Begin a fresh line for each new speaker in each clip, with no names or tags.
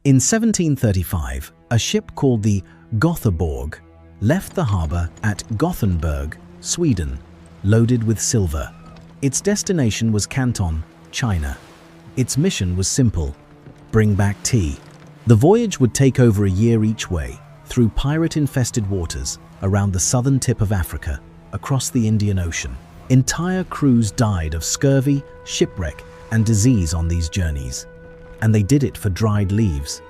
In 1735, a ship called the Gothenburg left the harbor at Gothenburg, Sweden, loaded with silver. Its destination was Canton, China. Its mission was simple: bring back tea. The voyage would take over a year each way, through pirate-infested waters, around the southern tip of Africa, across the Indian Ocean. Entire crews died of scurvy, shipwreck, and disease on these journeys. And they did it for dried leaves.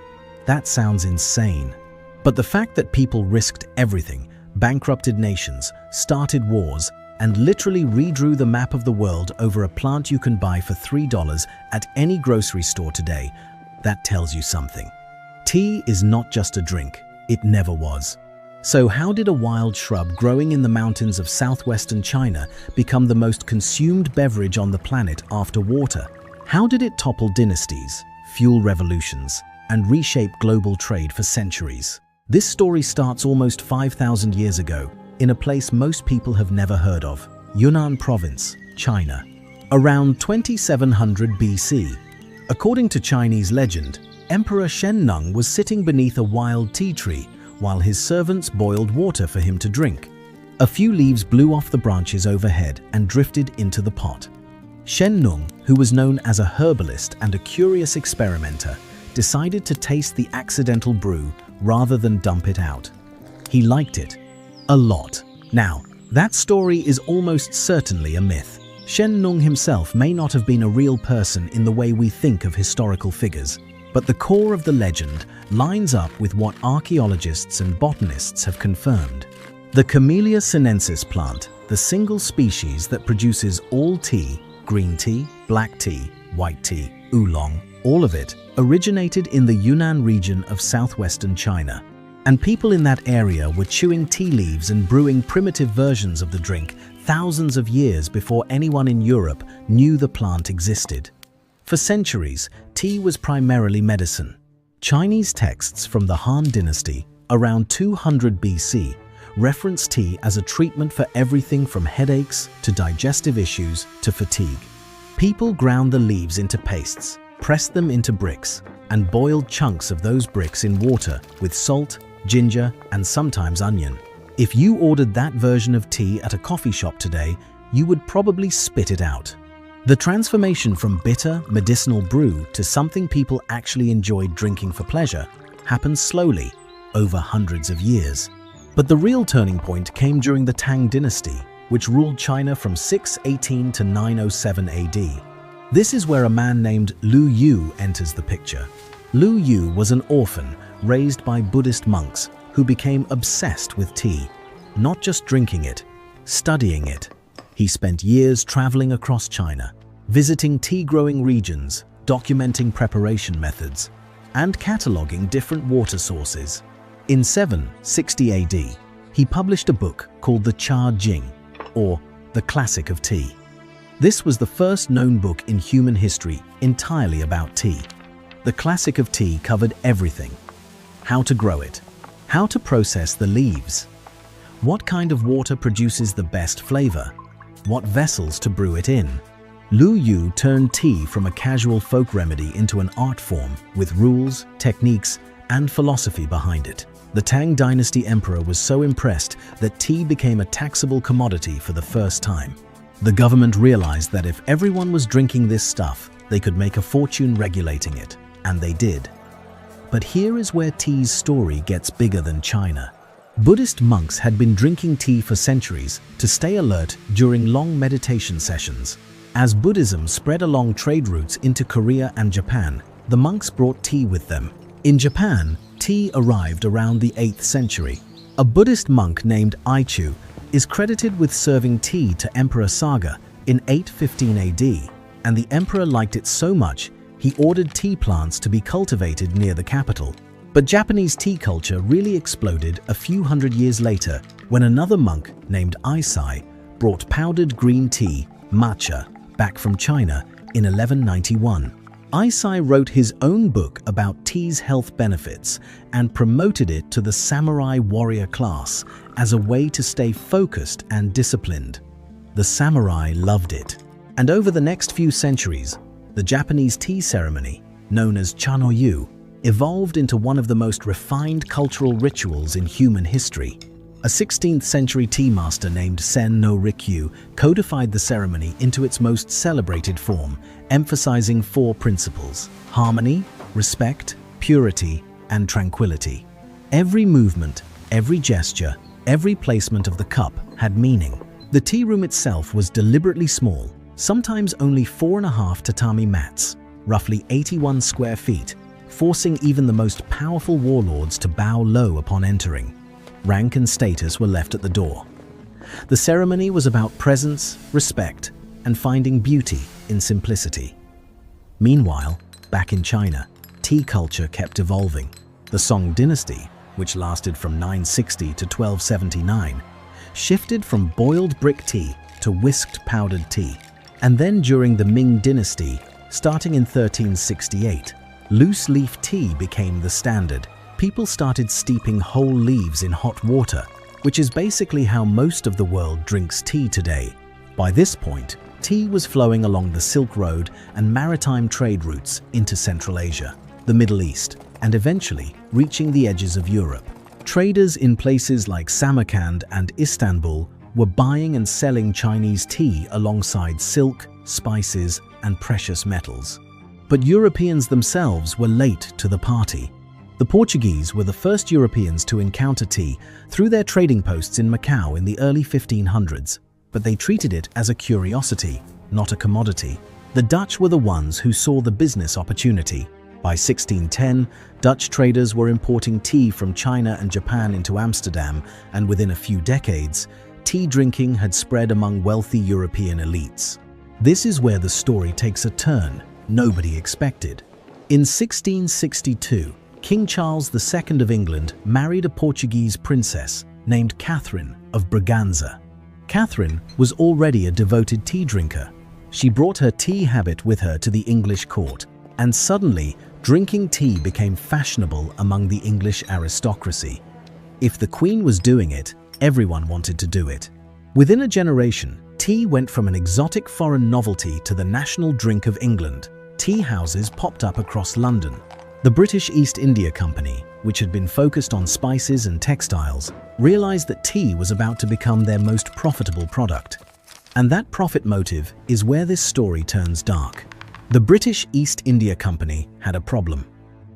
That sounds insane. But the fact that people risked everything, bankrupted nations, started wars, and literally redrew the map of the world over a plant you can buy for $3 at any grocery store today, that tells you something. Tea is not just a drink. It never was. So how did a wild shrub growing in the mountains of southwestern China become the most consumed beverage on the planet after water? How did it topple dynasties, fuel revolutions, and reshape global trade for centuries? This story starts almost 5,000 years ago, in a place most people have never heard of, Yunnan Province, China. Around 2700 BC, according to Chinese legend, Emperor Shen Nung was sitting beneath a wild tea tree while his servants boiled water for him to drink. A few leaves blew off the branches overhead and drifted into the pot. Shen Nung, who was known as a herbalist and a curious experimenter, decided to taste the accidental brew rather than dump it out. He liked it a lot. Now, that story is almost certainly a myth. Shen Nung himself may not have been a real person in the way we think of historical figures, but the core of the legend lines up with what archaeologists and botanists have confirmed. The Camellia sinensis plant, the single species that produces all tea, green tea, black tea, white tea, oolong, all of it, originated in the Yunnan region of southwestern China. And people in that area were chewing tea leaves and brewing primitive versions of the drink thousands of years before anyone in Europe knew the plant existed. For centuries, tea was primarily medicine. Chinese texts from the Han Dynasty, around 200 BC, reference tea as a treatment for everything from headaches to digestive issues to fatigue. People ground the leaves into pastes, pressed them into bricks, and boiled chunks of those bricks in water with salt, ginger, and sometimes onion. If you ordered that version of tea at a coffee shop today, you would probably spit it out. The transformation from bitter, medicinal brew to something people actually enjoyed drinking for pleasure happened slowly, over hundreds of years. But the real turning point came during the Tang Dynasty, which ruled China from 618 to 907 AD. This is where a man named Lu Yu enters the picture. Lu Yu was an orphan raised by Buddhist monks who became obsessed with tea, not just drinking it, studying it. He spent years traveling across China, visiting tea-growing regions, documenting preparation methods, and cataloging different water sources. In 760 AD, he published a book called the Cha Jing, or the Classic of Tea. This was the first known book in human history entirely about tea. The Classic of Tea covered everything: how to grow it, how to process the leaves, what kind of water produces the best flavor, what vessels to brew it in. Lu Yu turned tea from a casual folk remedy into an art form with rules, techniques, and philosophy behind it. The Tang Dynasty emperor was so impressed that tea became a taxable commodity for the first time. The government realized that if everyone was drinking this stuff, they could make a fortune regulating it, and they did. But here is where tea's story gets bigger than China. Buddhist monks had been drinking tea for centuries to stay alert during long meditation sessions. As Buddhism spread along trade routes into Korea and Japan, the monks brought tea with them. In Japan, tea arrived around the 8th century. A Buddhist monk named Aichu is credited with serving tea to Emperor Saga in 815 AD, and the emperor liked it so much he ordered tea plants to be cultivated near the capital. But Japanese tea culture really exploded a few hundred years later when another monk named Aisai brought powdered green tea, matcha, back from China in 1191. Aisai wrote his own book about tea's health benefits and promoted it to the samurai warrior class as a way to stay focused and disciplined. The samurai loved it, and over the next few centuries, the Japanese tea ceremony, known as Chanoyu, evolved into one of the most refined cultural rituals in human history. A 16th century tea master named Sen no Rikyu codified the ceremony into its most celebrated form, emphasizing four principles: harmony, respect, purity, and tranquility. Every movement, every gesture, every placement of the cup had meaning. The tea room itself was deliberately small, sometimes only 4.5 tatami mats, roughly 81 square feet, forcing even the most powerful warlords to bow low upon entering. Rank and status were left at the door. The ceremony was about presence, respect, and finding beauty in simplicity. Meanwhile, back in China, tea culture kept evolving. The Song dynasty, which lasted from 960 to 1279, shifted from boiled brick tea to whisked powdered tea. And then during the Ming dynasty, starting in 1368, loose leaf tea became the standard. People started steeping whole leaves in hot water, which is basically how most of the world drinks tea today. By this point, tea was flowing along the Silk Road and maritime trade routes into Central Asia, the Middle East, and eventually reaching the edges of Europe. Traders in places like Samarkand and Istanbul were buying and selling Chinese tea alongside silk, spices, and precious metals. But Europeans themselves were late to the party. The Portuguese were the first Europeans to encounter tea through their trading posts in Macau in the early 1500s, but they treated it as a curiosity, not a commodity. The Dutch were the ones who saw the business opportunity. By 1610, Dutch traders were importing tea from China and Japan into Amsterdam, and within a few decades, tea drinking had spread among wealthy European elites. This is where the story takes a turn nobody expected. In 1662, King Charles II of England married a Portuguese princess named Catherine of Braganza. Catherine was already a devoted tea drinker. She brought her tea habit with her to the English court, and suddenly, drinking tea became fashionable among the English aristocracy. If the Queen was doing it, everyone wanted to do it. Within a generation, tea went from an exotic foreign novelty to the national drink of England. Tea houses popped up across London. The British East India Company, which had been focused on spices and textiles, realized that tea was about to become their most profitable product. And that profit motive is where this story turns dark. The British East India Company had a problem.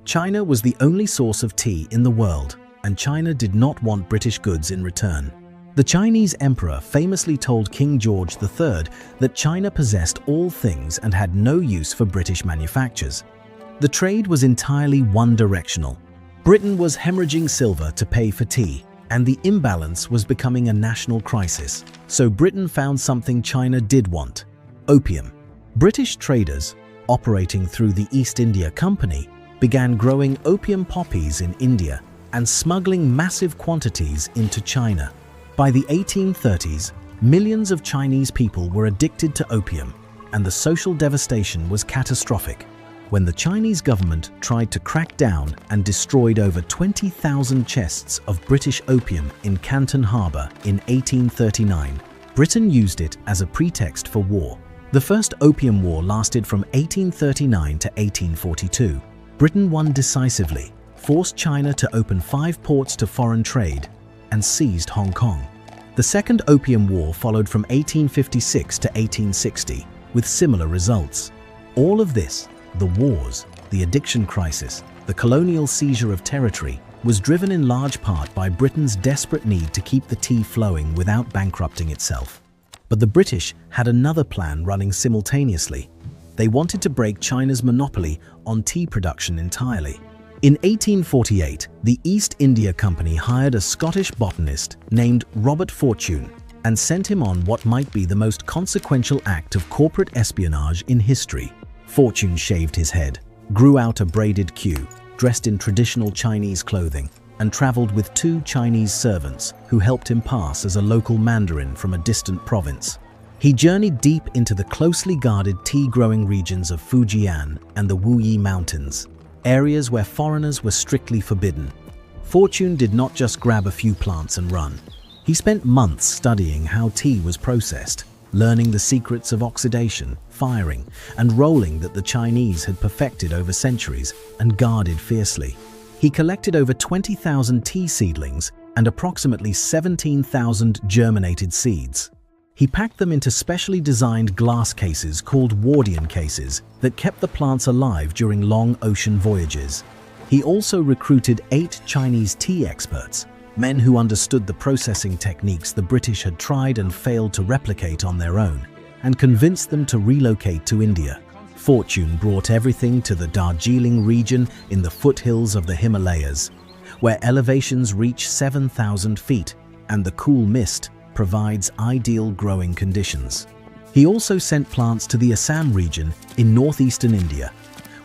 China was the only source of tea in the world, and China did not want British goods in return. The Chinese emperor famously told King George III that China possessed all things and had no use for British manufactures. The trade was entirely one-directional. Britain was hemorrhaging silver to pay for tea, and the imbalance was becoming a national crisis. So Britain found something China did want: opium. British traders, operating through the East India Company, began growing opium poppies in India and smuggling massive quantities into China. By the 1830s, millions of Chinese people were addicted to opium, and the social devastation was catastrophic. When the Chinese government tried to crack down and destroyed over 20,000 chests of British opium in Canton Harbour in 1839, Britain used it as a pretext for war. The First Opium War lasted from 1839 to 1842. Britain won decisively, forced China to open 5 ports to foreign trade, and seized Hong Kong. The Second Opium War followed from 1856 to 1860, with similar results. All of this, the wars, the addiction crisis, the colonial seizure of territory, was driven in large part by Britain's desperate need to keep the tea flowing without bankrupting itself. But the British had another plan running simultaneously. They wanted to break China's monopoly on tea production entirely. In 1848, the East India Company hired a Scottish botanist named Robert Fortune and sent him on what might be the most consequential act of corporate espionage in history. Fortune shaved his head, grew out a braided queue, dressed in traditional Chinese clothing, and traveled with 2 Chinese servants who helped him pass as a local mandarin from a distant province. He journeyed deep into the closely guarded tea-growing regions of Fujian and the Wuyi Mountains, areas where foreigners were strictly forbidden. Fortune did not just grab a few plants and run. He spent months studying how tea was processed, learning the secrets of oxidation, firing, and rolling that the Chinese had perfected over centuries and guarded fiercely. He collected over 20,000 tea seedlings and approximately 17,000 germinated seeds. He packed them into specially designed glass cases called Wardian cases that kept the plants alive during long ocean voyages. He also recruited 8 Chinese tea experts, men who understood the processing techniques the British had tried and failed to replicate on their own, and convinced them to relocate to India. Fortune brought everything to the Darjeeling region in the foothills of the Himalayas, where elevations reach 7,000 feet and the cool mist provides ideal growing conditions. He also sent plants to the Assam region in northeastern India,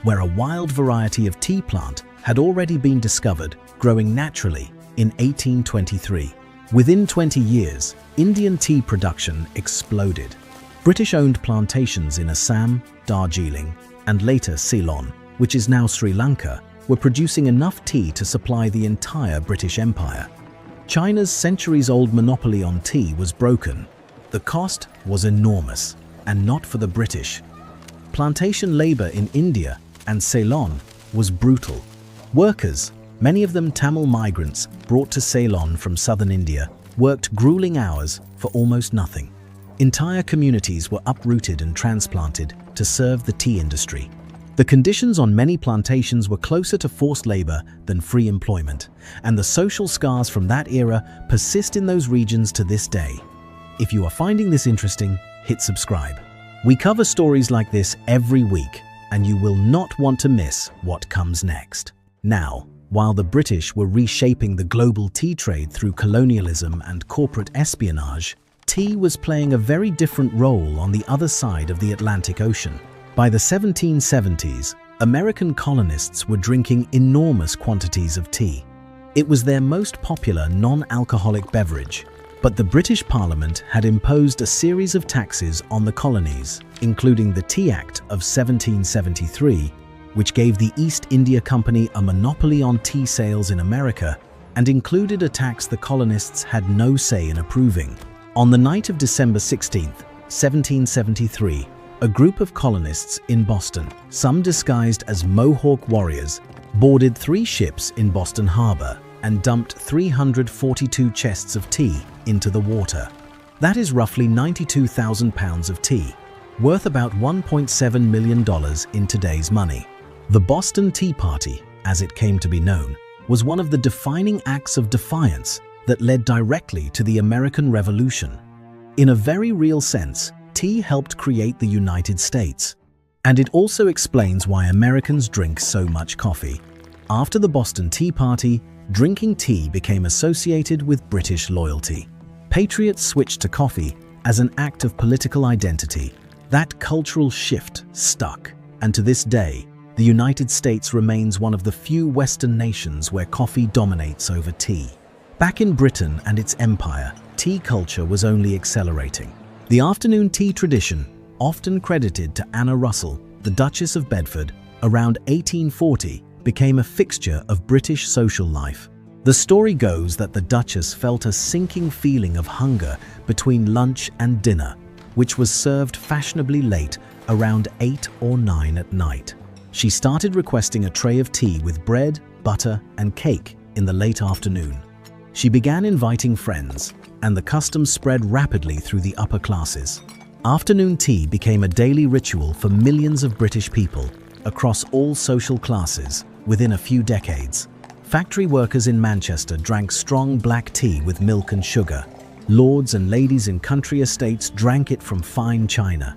where a wild variety of tea plant had already been discovered, growing naturally in 1823. Within 20 years, Indian tea production exploded. British-owned plantations in Assam, Darjeeling, and later Ceylon, which is now Sri Lanka, were producing enough tea to supply the entire British Empire. China's centuries-old monopoly on tea was broken. The cost was enormous, and not for the British. Plantation labor in India and Ceylon was brutal. Workers, many of them Tamil migrants brought to Ceylon from southern India, worked grueling hours for almost nothing. Entire communities were uprooted and transplanted to serve the tea industry. The conditions on many plantations were closer to forced labor than free employment, and the social scars from that era persist in those regions to this day. If you are finding this interesting, hit subscribe. We cover stories like this every week, and you will not want to miss what comes next. Now, while the British were reshaping the global tea trade through colonialism and corporate espionage, tea was playing a very different role on the other side of the Atlantic Ocean. By the 1770s, American colonists were drinking enormous quantities of tea. It was their most popular non-alcoholic beverage, but the British Parliament had imposed a series of taxes on the colonies, including the Tea Act of 1773, which gave the East India Company a monopoly on tea sales in America and included a tax the colonists had no say in approving. On the night of December 16, 1773, a group of colonists in Boston, some disguised as Mohawk warriors, boarded 3 ships in Boston Harbor and dumped 342 chests of tea into the water. That is roughly 92,000 pounds of tea, worth about $1.7 million in today's money. The Boston Tea Party, as it came to be known, was one of the defining acts of defiance that led directly to the American Revolution. In a very real sense, tea helped create the United States. And it also explains why Americans drink so much coffee. After the Boston Tea Party, drinking tea became associated with British loyalty. Patriots switched to coffee as an act of political identity. That cultural shift stuck, and to this day, the United States remains one of the few Western nations where coffee dominates over tea. Back in Britain and its empire, tea culture was only accelerating. The afternoon tea tradition, often credited to Anna Russell, the Duchess of Bedford, around 1840, became a fixture of British social life. The story goes that the Duchess felt a sinking feeling of hunger between lunch and dinner, which was served fashionably late, around 8 or 9 at night. She started requesting a tray of tea with bread, butter, and cake in the late afternoon. She began inviting friends, and the custom spread rapidly through the upper classes. Afternoon tea became a daily ritual for millions of British people across all social classes within a few decades. Factory workers in Manchester drank strong black tea with milk and sugar. Lords and ladies in country estates drank it from fine china.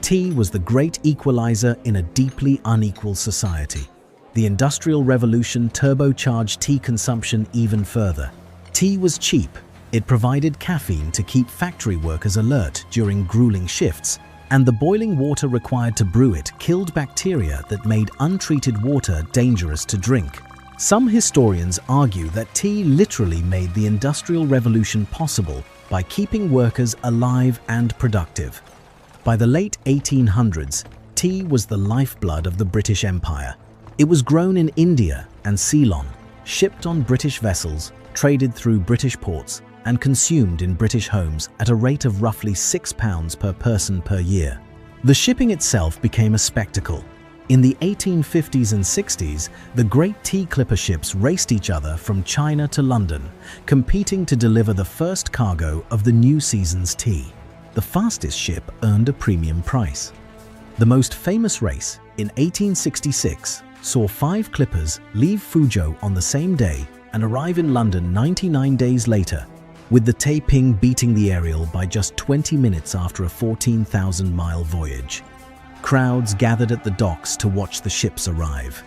Tea was the great equalizer in a deeply unequal society. The Industrial Revolution turbocharged tea consumption even further. Tea was cheap. It provided caffeine to keep factory workers alert during grueling shifts, and the boiling water required to brew it killed bacteria that made untreated water dangerous to drink. Some historians argue that tea literally made the Industrial Revolution possible by keeping workers alive and productive. By the late 1800s, tea was the lifeblood of the British Empire. It was grown in India and Ceylon, shipped on British vessels, traded through British ports, and consumed in British homes at a rate of roughly £6 per person per year. The shipping itself became a spectacle. In the 1850s and 60s, the great tea clipper ships raced each other from China to London, competing to deliver the first cargo of the new season's tea. The fastest ship earned a premium price. The most famous race, in 1866, saw 5 clippers leave Fuzhou on the same day and arrive in London 99 days later, with the Taiping beating the Ariel by just 20 minutes after a 14,000-mile voyage. Crowds gathered at the docks to watch the ships arrive.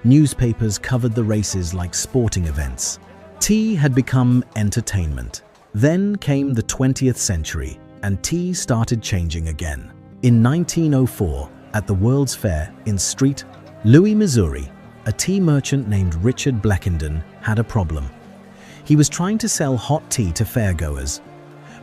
Newspapers covered the races like sporting events. Tea had become entertainment. Then came the 20th century, and tea started changing again. In 1904, at the World's Fair in St. Louis, Missouri, a tea merchant named Richard Blackenden had a problem. He was trying to sell hot tea to fairgoers,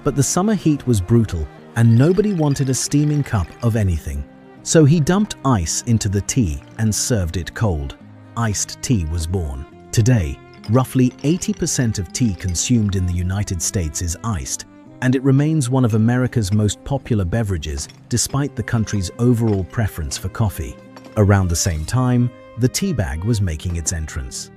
but the summer heat was brutal and nobody wanted a steaming cup of anything. So he dumped ice into the tea and served it cold. Iced tea was born. Today, roughly 80% of tea consumed in the United States is iced, and it remains one of America's most popular beverages despite the country's overall preference for coffee. Around the same time, the tea bag was making its entrance.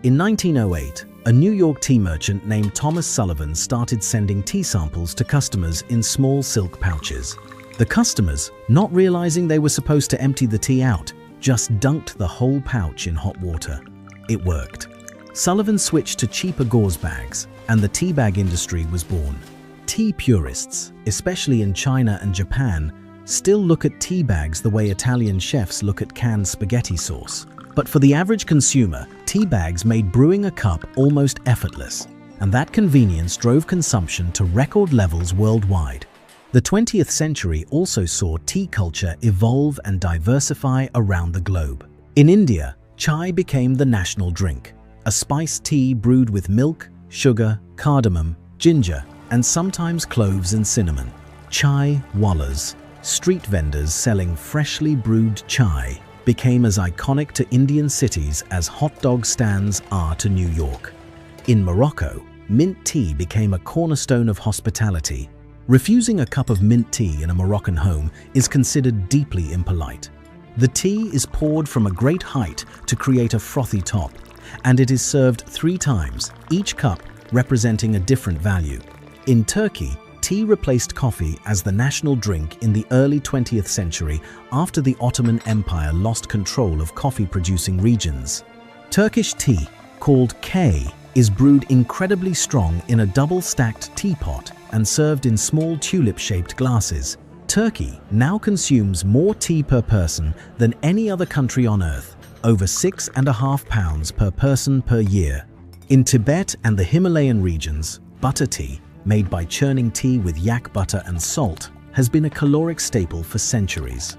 In 1908, a New York tea merchant named Thomas Sullivan started sending tea samples to customers in small silk pouches. The customers, not realizing they were supposed to empty the tea out, just dunked the whole pouch in hot water. It worked. Sullivan switched to cheaper gauze bags, and the tea bag industry was born. Tea purists, especially in China and Japan, still look at tea bags the way Italian chefs look at canned spaghetti sauce. But for the average consumer, tea bags made brewing a cup almost effortless, and that convenience drove consumption to record levels worldwide. The 20th century also saw tea culture evolve and diversify around the globe. In India, chai became the national drink, a spiced tea brewed with milk, sugar, cardamom, ginger, and sometimes cloves and cinnamon. Chai wallas, street vendors selling freshly brewed chai, became as iconic to Indian cities as hot dog stands are to New York. In Morocco, mint tea became a cornerstone of hospitality. Refusing a cup of mint tea in a Moroccan home is considered deeply impolite. The tea is poured from a great height to create a frothy top, and it is served 3 times, each cup representing a different value. In Turkey, tea replaced coffee as the national drink in the early 20th century after the Ottoman Empire lost control of coffee-producing regions. Turkish tea, called K, is brewed incredibly strong in a double-stacked teapot and served in small tulip-shaped glasses. Turkey now consumes more tea per person than any other country on earth, over 6.5 pounds per person per year. In Tibet and the Himalayan regions, butter tea, made by churning tea with yak butter and salt, has been a caloric staple for centuries.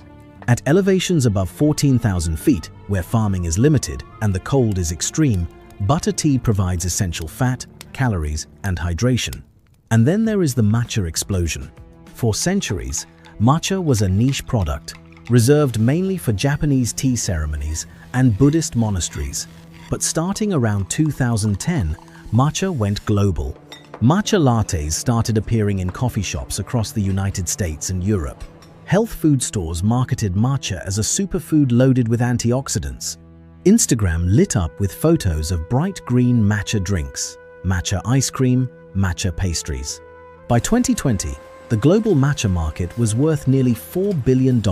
At elevations above 14,000 feet, where farming is limited and the cold is extreme, butter tea provides essential fat, calories, and hydration. And then there is the matcha explosion. For centuries, matcha was a niche product, reserved mainly for Japanese tea ceremonies and Buddhist monasteries. But starting around 2010, matcha went global. Matcha lattes started appearing in coffee shops across the United States and Europe. Health food stores marketed matcha as a superfood loaded with antioxidants. Instagram lit up with photos of bright green matcha drinks, matcha ice cream, matcha pastries. By 2020, the global matcha market was worth nearly $4 billion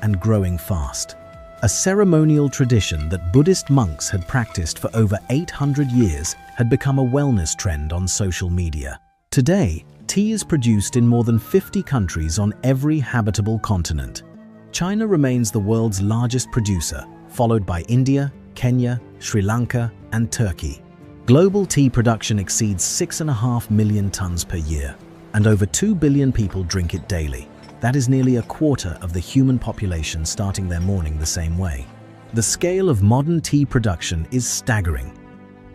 and growing fast. A ceremonial tradition that Buddhist monks had practiced for over 800 years had become a wellness trend on social media. Today, tea is produced in more than 50 countries on every habitable continent. China remains the world's largest producer, followed by India, Kenya, Sri Lanka, and Turkey. Global tea production exceeds 6.5 million tons per year, and over 2 billion people drink it daily. That is nearly a quarter of the human population starting their morning the same way. The scale of modern tea production is staggering.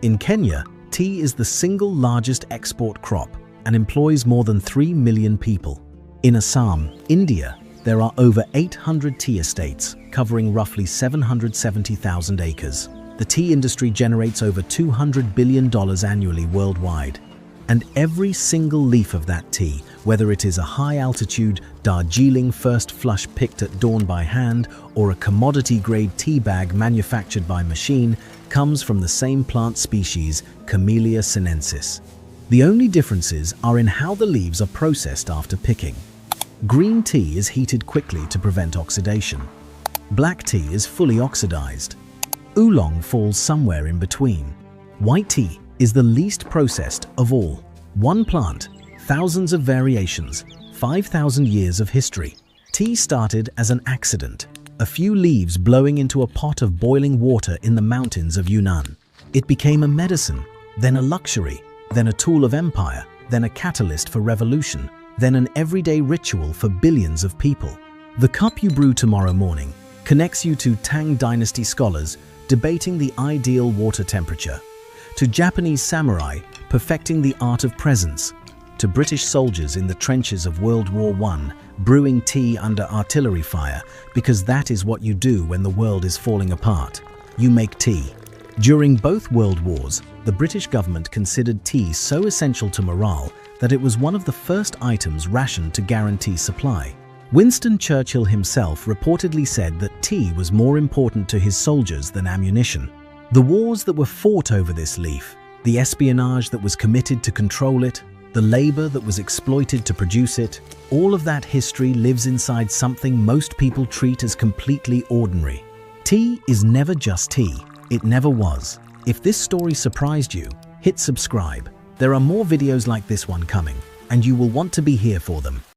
In Kenya, tea is the single largest export crop and employs more than 3 million people. In Assam, India, there are over 800 tea estates covering roughly 770,000 acres. The tea industry generates over $200 billion annually worldwide. And every single leaf of that tea, whether it is a high-altitude Darjeeling first flush picked at dawn by hand or a commodity-grade tea bag manufactured by machine, comes from the same plant species, Camellia sinensis. The only differences are in how the leaves are processed after picking. Green tea is heated quickly to prevent oxidation. Black tea is fully oxidized. Oolong falls somewhere in between. White tea is the least processed of all. One plant, thousands of variations, 5,000 years of history. Tea started as an accident, a few leaves blowing into a pot of boiling water in the mountains of Yunnan. It became a medicine, then a luxury, then a tool of empire, then a catalyst for revolution, then an everyday ritual for billions of people. The cup you brew tomorrow morning connects you to Tang Dynasty scholars debating the ideal water temperature, to Japanese samurai perfecting the art of presence, to British soldiers in the trenches of World War I brewing tea under artillery fire, because that is what you do when the world is falling apart. You make tea. During both world wars, the British government considered tea so essential to morale that it was one of the first items rationed to guarantee supply. Winston Churchill himself reportedly said that tea was more important to his soldiers than ammunition. The wars that were fought over this leaf, the espionage that was committed to control it, the labor that was exploited to produce it, all of that history lives inside something most people treat as completely ordinary. Tea is never just tea. It never was. If this story surprised you, hit subscribe. There are more videos like this one coming, and you will want to be here for them.